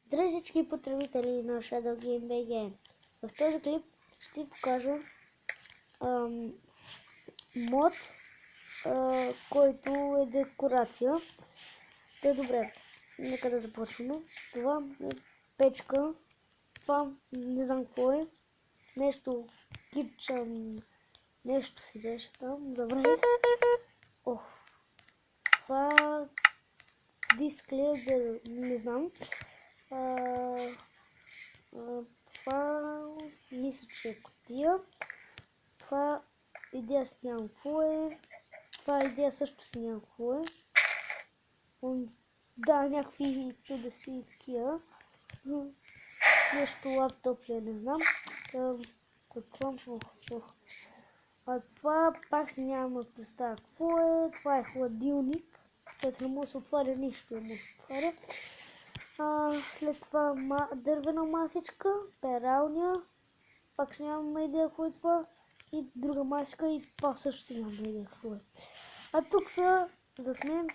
Здравей всички потребители на Shadow Game BG. В този клип ще ви покажа мод, който е декорация. Та добре, нека да започваме. Това е печка. Това не знам какво е. Нещо китчен, нещо си беше там, забравих. Ох, това диск ли е, не знам. Това мисля, че е кутия. Това идея си нямам какво е. Това идея също си нямам какво е. Да, някакви чудеси и такива. Нещо лаптоп ли, не знам. А това пак си нямам представа какво е. Това е хладилник, който не може да се отваря, нищо не може да се отваря. След това дървена масичка, пералня, пак си нямам идея какво е това. И друга масичка, и това също си нямам идея какво е. А тук са зад мен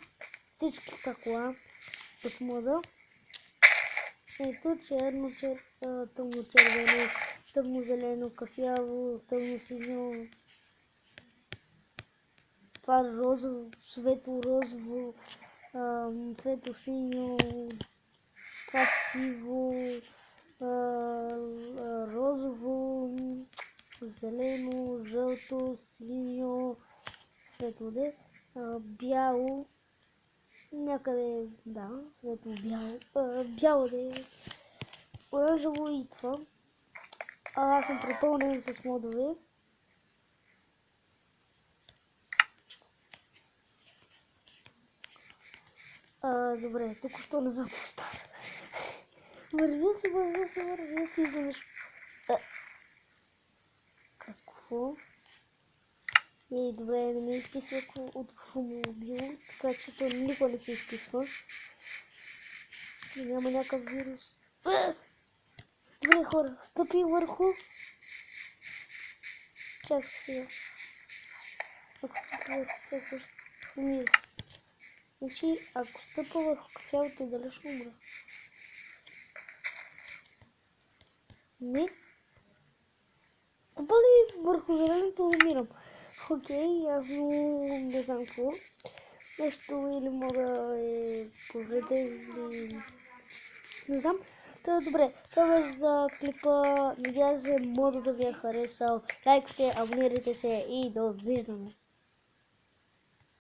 всички стъкла от мода. Ето черно, тъмно червено, тъмно зелено, кафяво, тъмно синьо. Това розово, светло розово, светло синьо, това сиво, розово, зелено, жълто, синьо, светло бяло, някъде, да, светло бяло, бяло оранжево и това. Аз съм препълнен с модове. Добре, тук що не знам какво става. Вървя се, изведнъж. Какво? Добре, не ми изписва от какво му убило, така че то никога не се изписва. И няма някакъв вирус. Добре, хора, стъпи върху. Чакай сега. Ако стъпи върху какво ще умира. Значи, ако стъпа върху кафявото, дали ще умра? Не. Стъпа ли върху зеленото, умирам. Окей, явно не знам какво. Нещо или мога е повреден или... не знам. Добре, това беше за клипа. Надявам се мода да ви е харесал. Лайкайте, абонирайте се и довиждане.